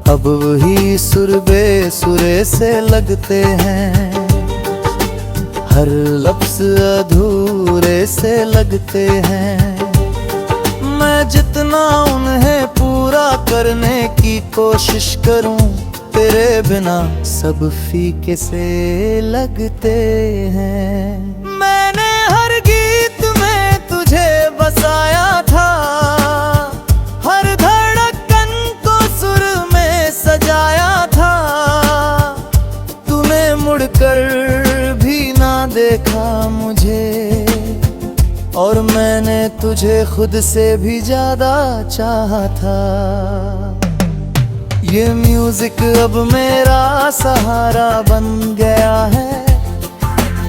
अब वही सुर बेसुरे से लगते हैं, हर लफ्ज़ अधूरे से लगते हैं। मैं जितना उन्हें पूरा करने की कोशिश करूं, तेरे बिना सब फीके से लगते हैं। मैंने हर गीत में तुझे बसाया था, हर धड़कन को सुर में सजाया था। तूने मुड़कर भी ना देखा मुझे, और मैंने तुझे खुद से भी ज्यादा चाहा था। ये म्यूजिक अब मेरा सहारा बन गया है,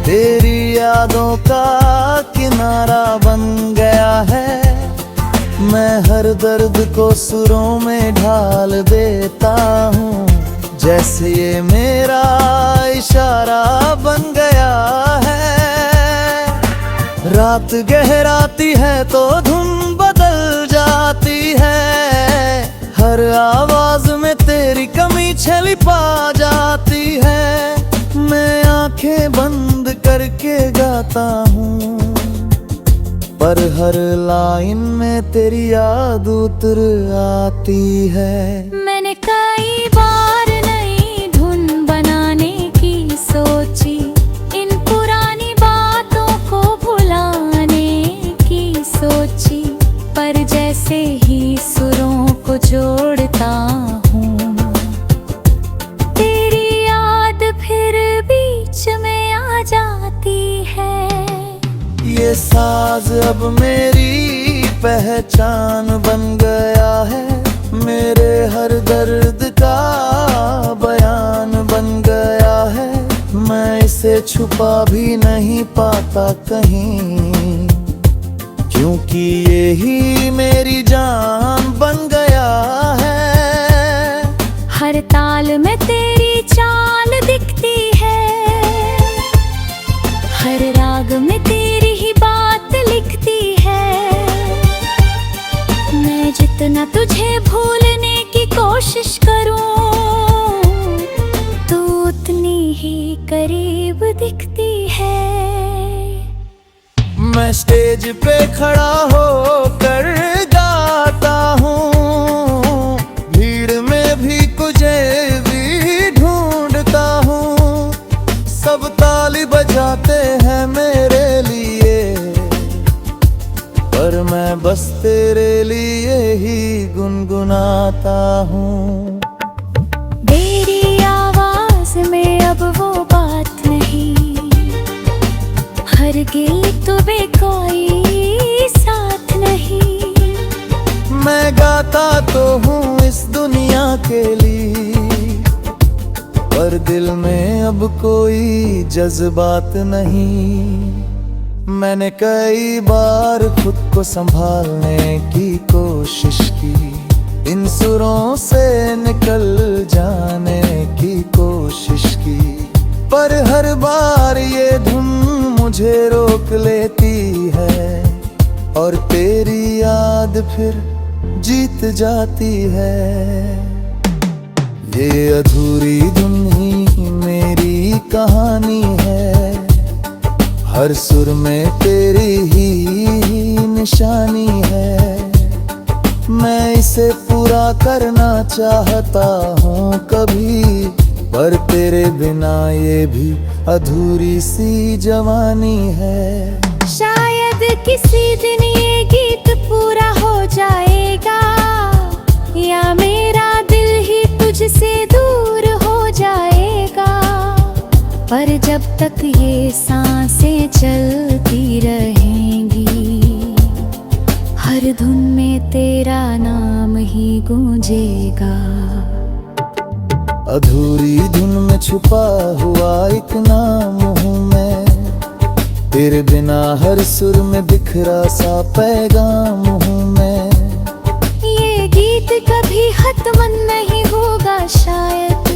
तेरी यादों का किनारा बन गया है। मैं हर दर्द को सुरों में ढाल देता हूँ, जैसे ये मेरा इशारा बन गया है। रात गहराती है तो धुन बदल जाती है, हर आवाज में तेरी कमी छली पा जाती है। मैं आंखें बंद करके गाता हूँ, पर हर लाइन में तेरी याद उतर आती है। मैंने कई बार नई धुन बनाने की सोची, इन पुरानी बातों को भुलाने की सोची, पर जैसे ही सुरों को जोड़ता हूँ, तेरी याद फिर बीच में आ जाती है। ये साज अब मेरी पहचान बन गया है, मेरे हर दर्द का बयान बन गया है। मैं इसे छुपा भी नहीं पाता कहीं, क्योंकि यही मेरी जान बन गया है। हर ताल में तेरी चाल दिखती है, हर राग में तेरी ही बात लिखती है। मैं जितना तुझे भूलने की कोशिश करूं, तू उतनी ही करीब दिखती है। मैं स्टेज पे खड़ा होकर गाता हूँ, भीड़ में भी तुझे भी ढूंढता हूँ। सब ताली बजाते हैं मेरे लिए, पर मैं बस तेरे लिए ही गुनगुनाता हूँ। तेरी आवाज में अब वो बात नहीं, हर गिल तुम्हें कोई साथ नहीं। मैं गाता तो हूँ इस दुनिया के लिए, पर दिल में अब कोई जज्बात नहीं। मैंने कई बार खुद को संभालने की कोशिश की, इन सुरों से निकल जाने की कोशिश की, पर हर बार ये धुन मुझे रोक लेती है, और तेरी याद फिर जीत जाती है। ये अधूरी धुन ही मेरी कहानी है, हर सुर में तेरी ही निशानी है। मैं इसे पूरा करना चाहता हूँ कभी, पर तेरे बिना ये भी अधूरी सी जवानी है। शायद किसी दिन ये गीत पूरा हो जाएगा, या मेरा दिल ही तुझसे दूर हो जाएगा। पर जब तक ये सांसें चलती रहेंगी, हर धुन में तेरा नाम ही गूंजेगा। अधूरी धुन में छुपा हुआ एक नाम हूँ मैं, तेरे बिना हर सुर में बिखरा सा पैगाम हूँ मैं। ये गीत कभी खत्म नहीं होगा शायद,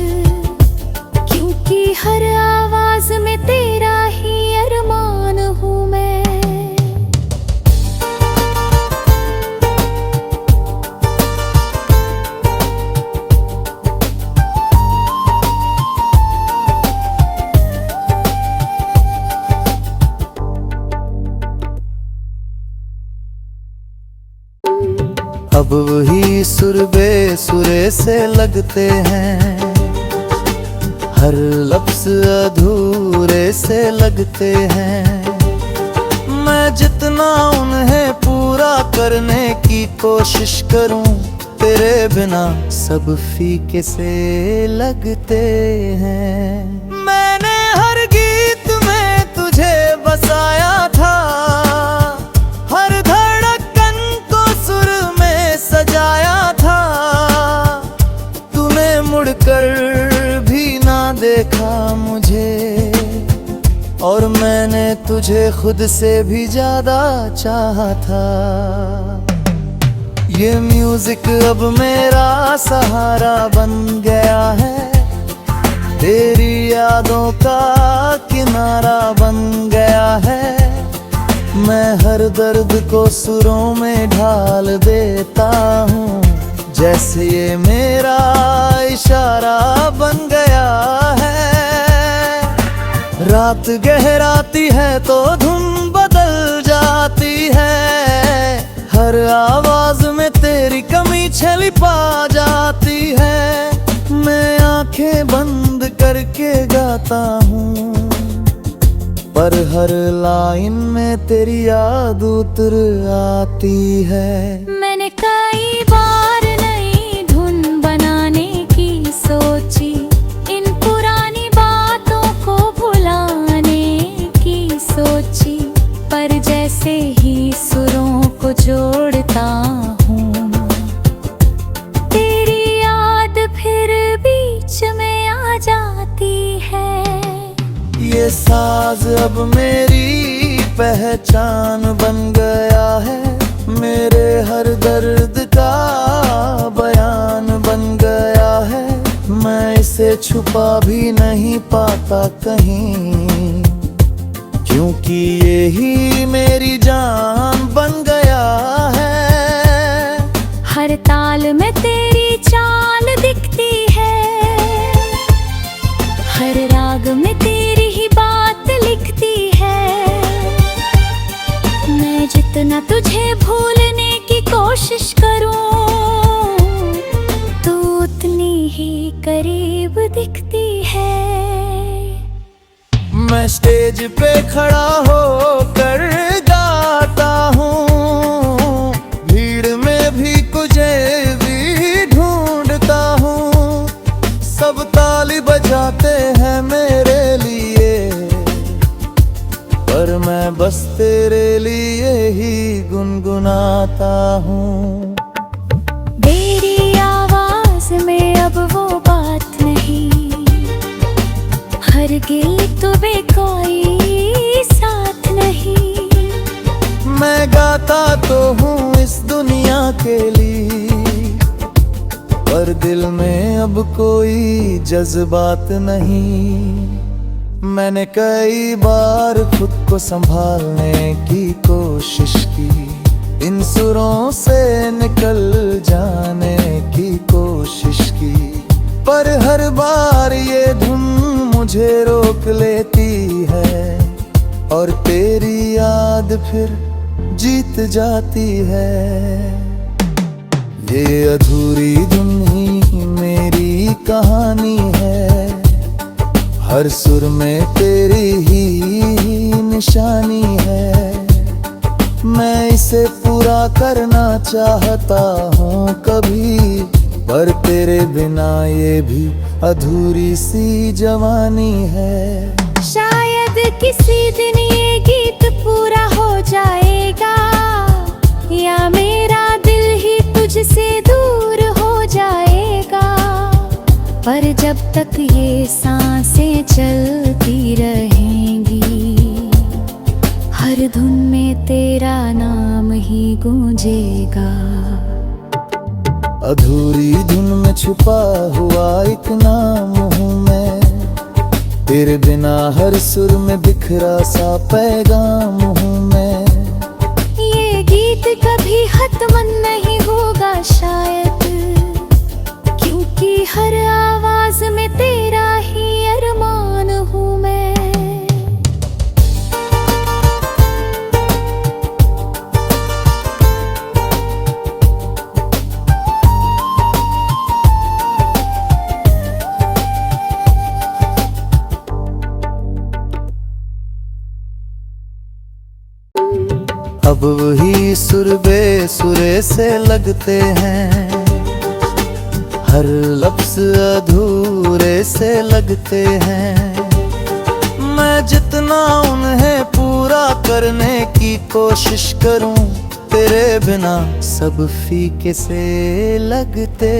क्योंकि हर आवाज में तेरा ही अरमान हूँ मैं। सुर बेसुरे से लगते हैं, हर लफ्ज अधूरे से लगते हैं। मैं जितना उन्हें पूरा करने की कोशिश करूं, तेरे बिना सब फीके से लगते हैं। मैंने हर गीत में तुझे बसाया था, हर धड़कन को सुर में सजाया था। तूने मुड़कर भी ना देखा मुझे, और मैंने तुझे खुद से भी ज्यादा चाहा था। ये म्यूजिक अब मेरा सहारा बन गया है, तेरी यादों का किनारा बन गया है। मैं हर दर्द को सुरों में ढाल देता हूँ, जैसे ये मेरा इशारा बन गया है। रात गहराती है तो धुन बदल जाती है, हर आवाज में तेरी कमी छली पा जाती है। मैं आंखें बंद करके गाता हूँ, पर हर लाइन में तेरी याद उतर आती है। मैंने कई बार नई धुन बनाने की सोची, इन पुरानी बातों को भुलाने की सोची, पर जैसे ही सुरों को जोड़ता हूँ, तेरी याद फिर बीच में आ जाती है। ये साज अब मेरी पहचान बन गया है, मेरे हर दर्द का बयान बन गया है। मैं इसे छुपा भी नहीं पाता कहीं, क्योंकि यही मेरी जान बन गया है। हर ताल में तेरी चाल दिखती है, हर राग में तेरी ही बात लिखती है। मैं जितना तुझे भूलने की कोशिश करूं, तू उतनी ही करीब दिखती है। मैं स्टेज पे खड़ा होकर गाता हूँ, भीड़ में भी तुझे भी ढूंढता हूँ। सब ताली बजाते हैं मेरे लिए, पर मैं बस तेरे लिए ही गुनगुनाता हूँ। मेरी आवाज में अब वो बात नहीं, हर गीत भी कोई साथ नहीं। मैं गाता तो हूँ इस दुनिया के लिए, पर दिल में अब कोई जज्बात नहीं। मैंने कई बार खुद को संभालने की कोशिश की, इन सुरों से निकल जाने की कोशिश की, पर हर बार ये धुन मुझे रोक लेती है, और तेरी याद फिर जीत जाती है। ये अधूरी धुन ही मेरी कहानी है, हर सुर में तेरी ही निशानी है। मैं इसे पूरा करना चाहता हूँ कभी, पर तेरे बिना ये भी अधूरी सी जवानी है। शायद किसी दिन ये गीत पूरा हो जाएगा, या मेरा दिल ही तुझसे दूर हो जाएगा। पर जब तक ये सांसें चलती रहेंगी, हर धुन में तेरा नाम ही गूंजेगा। अधूरी धुन में छुपा हुआ एक नाम हूँ मैं, तेरे बिना हर सुर में बिखरा सा पैगाम हूँ मैं। ये गीत कभी खत्म नहीं होगा शायद, क्योंकि हर आवाज में तेरा ही अरमान हूँ मैं। से लगते हैं, हर लफ्ज अधूरे से लगते हैं। मैं जितना उन्हें पूरा करने की कोशिश करूं, तेरे बिना सब फीके से लगते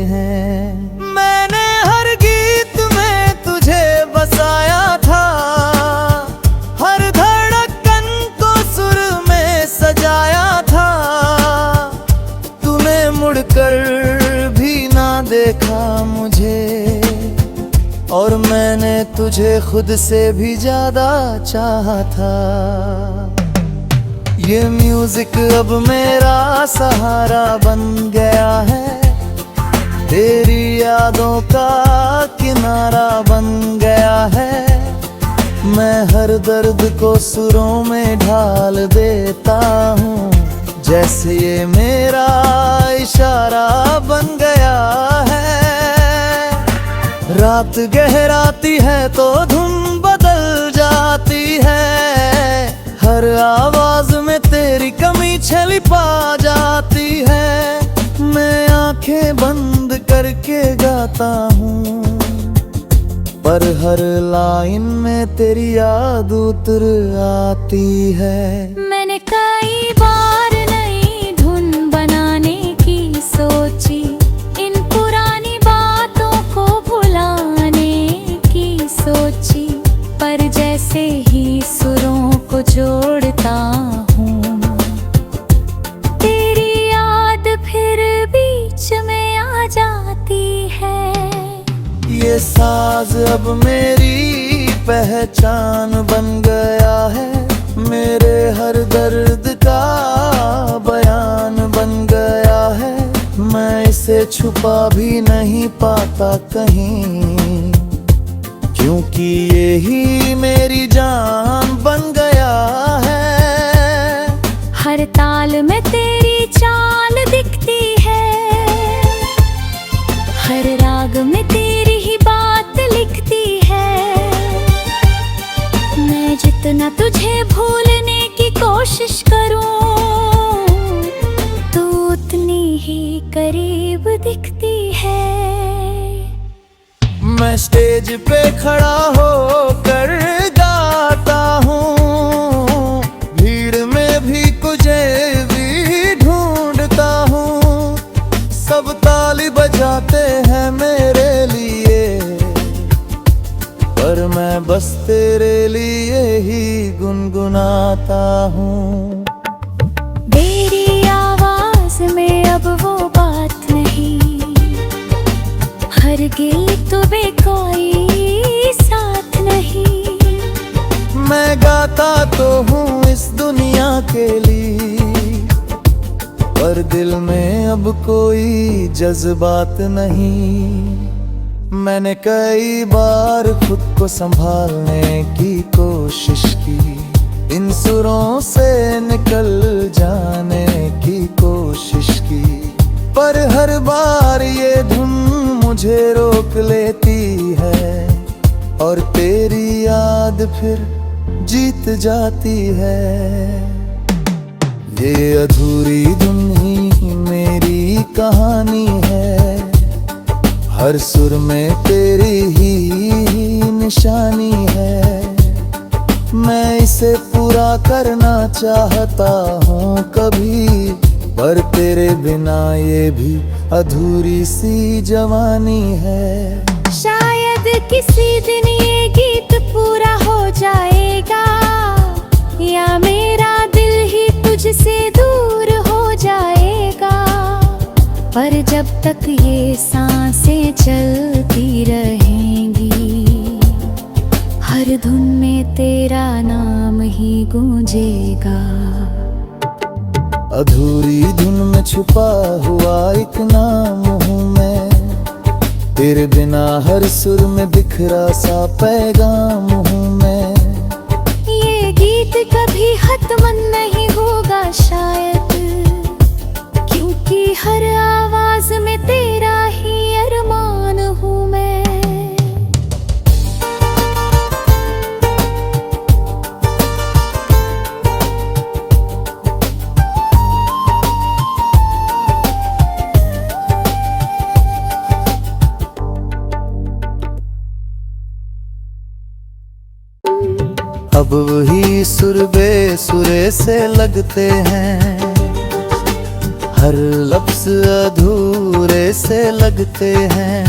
हैं। मैंने हर गीत में तुझे बसाया था, हर धड़कन को सुर में सजाया था। तूने मुड़कर भी ना देखा मुझे, और मैंने तुझे खुद से भी ज्यादा चाहा था। ये म्यूजिक अब मेरा सहारा बन गया है, तेरी यादों का किनारा बन गया है। मैं हर दर्द को सुरों में ढाल देता हूँ, जैसे ये मेरा इशारा बन गया है। रात गहराती है तो धुन बदल जाती है, हर आवाज में तेरी कमी छली पा जाती है। मैं आंखें बंद करके गाता हूँ, पर हर लाइन में तेरी याद उतर आती है। मैंने कई बार नई धुन बनाने की सोची, इन पुरानी बातों को भुलाने की सोची, पर जैसे ही सुरों को जोड़ता हूँ, तेरी याद फिर बीच में आ जाती है। ये साज अब मेरी पहचान बन गया है, मेरे हर दर्द का बयान बन गया है। मैं इसे छुपा भी नहीं पाता कहीं, क्योंकि यही मेरी जान बन गया है। हर ताल में तेरी चाल दिखती है, हर राग में तेरी ही बात लिखती है। मैं जितना तुझे भूलने की कोशिश करूं, तू उतनी ही करीब दिखती है। मैं स्टेज पे खड़ा होकर गाता हूँ, भीड़ में भी तुझे भी ढूंढता हूँ। सब ताली बजाते हैं मेरे लिए, पर मैं बस तेरे लिए ही गुनगुनाता हूँ। तेरी आवाज में अब वो बात नहीं, हर गीत तो बेकोई साथ नहीं। मैं गाता तो हूँ इस दुनिया के लिए, पर दिल में अब कोई जज्बात नहीं। मैंने कई बार खुद को संभालने की कोशिश की, इन सुरों से निकल जाने की कोशिश की, पर हर बार ये धुन मुझे रोक लेती है, और तेरी याद फिर जीत जाती है। ये अधूरी धुन ही मेरी कहानी है, हर सुर में तेरी ही निशानी है। मैं इसे पूरा करना चाहता हूँ कभी, पर तेरे बिना ये भी अधूरी सी जवानी है। शायद किसी दिन ये गीत पूरा हो जाएगा, या मेरा दिल ही तुझसे दूर हो जाएगा। पर जब तक ये सांसें चलती रहेंगी, हर धुन में तेरा नाम ही गूंजेगा। अधूरी धुन में छुपा हुआ एक नाम हूँ मैं, तेरे बिना हर सुर में बिखरा सा पैगाम हूँ मैं। ये गीत कभी खत्म नहीं होगा शायद, क्योंकि हर आवाज में तेरा ही अरमान हूँ मैं। अब वही सुर बेसुरे से लगते हैं, हर लफ्ज अधूरे से लगते हैं।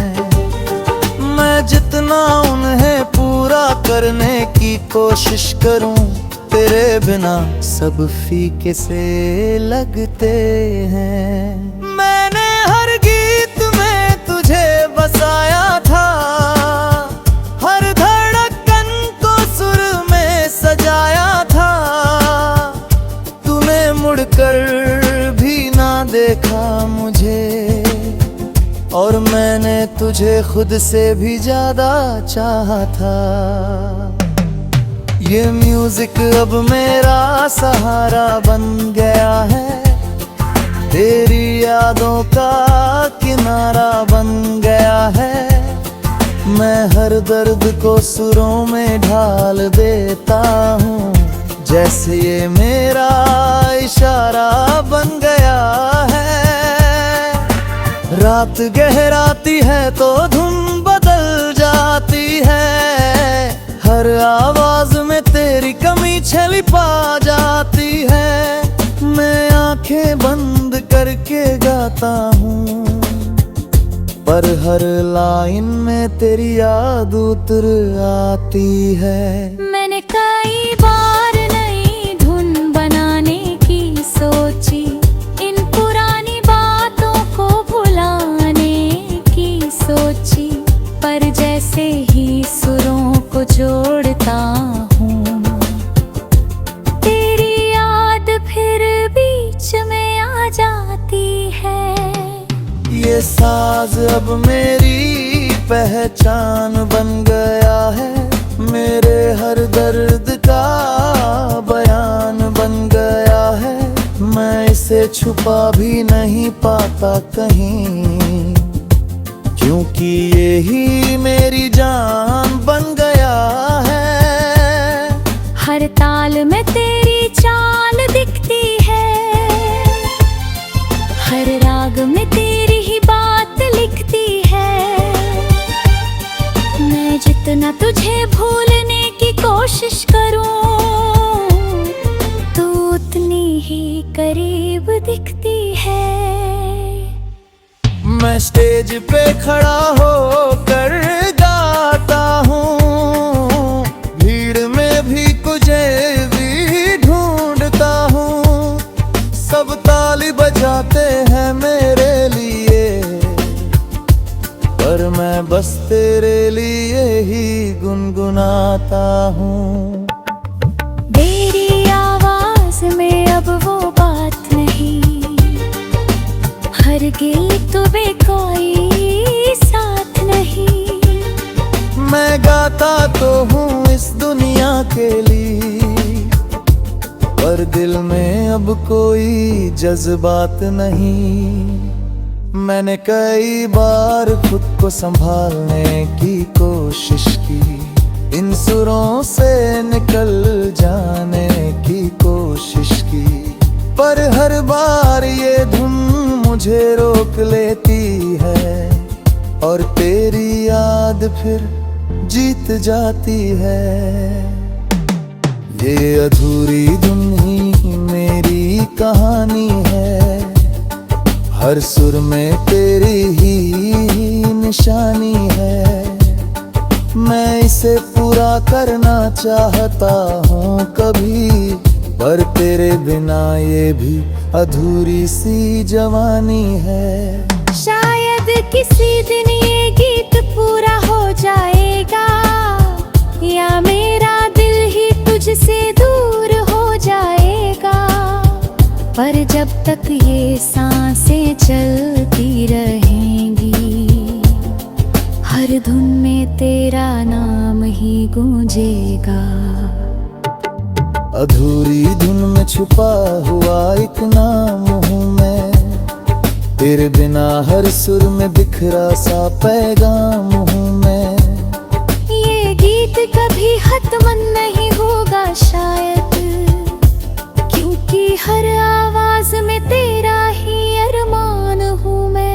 मैं जितना उन्हें पूरा करने की कोशिश करूं, तेरे बिना सब फीके से लगते हैं। मैंने हर गीत में तुझे बसाया था, हर धड़कन को सुर में सजाया था। तूने मुड़कर भी ना देखा मुझे, और मैंने तुझे खुद से भी ज्यादा चाहा था। ये म्यूजिक अब मेरा सहारा बन गया है, तेरी यादों का किनारा बन गया है। मैं हर दर्द को सुरों में ढाल देता हूँ, जैसे ये मेरा इशारा बन गया है। रात गहराती है तो धुन बदल जाती है, हर आवाज में तेरी कमी छलिपा जाती है। मैं आंखें बंद करके गाता हूँ, पर हर लाइन में तेरी याद उतर आती है। मैंने कई बार नई धुन बनाने की सोची, इन पुरानी बातों को भुलाने की सोची, पर जैसे ही सुरों को जोड़ता हूँ, तेरी याद फिर बीच में आ जाती है। ये साज अब मेरी पहचान बन गया है, मेरे हर दर्द का बयान बन गया है। मैं इसे छुपा भी नहीं पाता कहीं, क्योंकि यही मेरी जान बन गया है। हर ताल में तेरी चाल दिखती है, हर राग में तेरी ही बात लिखती है। मैं जितना तुझे भूलने की कोशिश करूं, तू उतनी ही करीब दिखती है। मैं स्टेज पे खड़ा होकर गाता हूँ, भीड़ में भी तुझे भी ढूंढता हूँ। सब ताली बजाते हैं मेरे लिए, पर मैं बस तेरे लिए ही गुनगुनाता हूँ। तेरी आवाज में अब वो बात नहीं, हर गीत में कोई साथ नहीं। मैं गाता तो हूँ इस दुनिया के लिए, पर दिल में अब कोई जज्बात नहीं। मैंने कई बार खुद को संभालने की कोशिश की, इन सुरों से निकल जाने की कोशिश की, पर हर बार ये धुन मुझे रोक लेती है, और तेरी याद फिर जीत जाती है। ये अधूरी धुन ही मेरी कहानी है, हर सुर में तेरी ही निशानी है। मैं इसे पूरा करना चाहता हूँ कभी, पर तेरे बिना ये भी अधूरी सी जवानी है। शायद किसी दिन ये गीत पूरा हो जाएगा, या मेरा दिल ही तुझसे दूर हो जाएगा। पर जब तक ये सांसें चलती रहेंगी, हर धुन में तेरा नाम ही गूंजेगा। अधूरी धुन में छुपा हुआ एक नाम हूँ मैं, तेरे बिना हर सुर में बिखरा सा पैगाम हूँ मैं। ये गीत कभी खत्म नहीं होगा शायद, क्योंकि हर आवाज में तेरा ही अरमान हूँ मैं।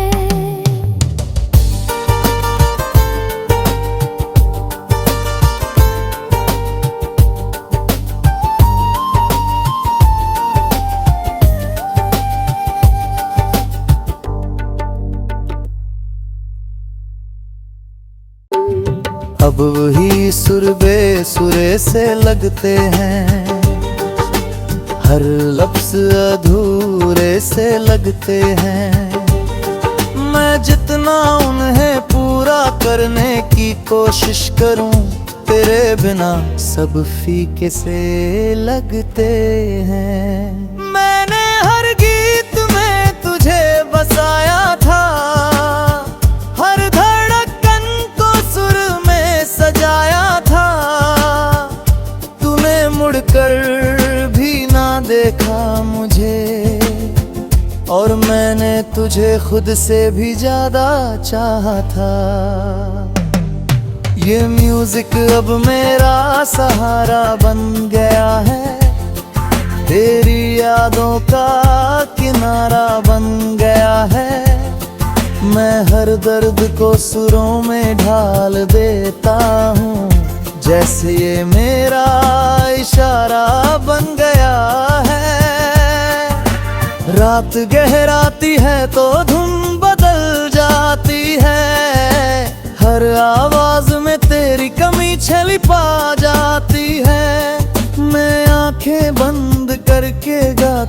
अब वही सुर बेसुरे से लगते हैं, हर लफ्ज अधूरे से लगते हैं। मैं जितना उन्हें पूरा करने की कोशिश करूं, तेरे बिना सब फीके से लगते हैं। मैंने हर गीत में तुझे बसाया था, हर धड़कन को सुर में सजाया था। तूने मुड़कर भी ना देखा मुझे, और मैंने तुझे खुद से भी ज्यादा चाहा था। ये म्यूजिक अब मेरा सहारा बन गया है, तेरी यादों का किनारा बन गया है। मैं हर दर्द को सुरों में ढाल देता हूँ, जैसे ये मेरा इशारा बन गया है। रात गहराती है तो धुन बदल जाती है, हर आवाज में तेरी कमी छलिपा जाती है। मैं आंखें बंद करके गाता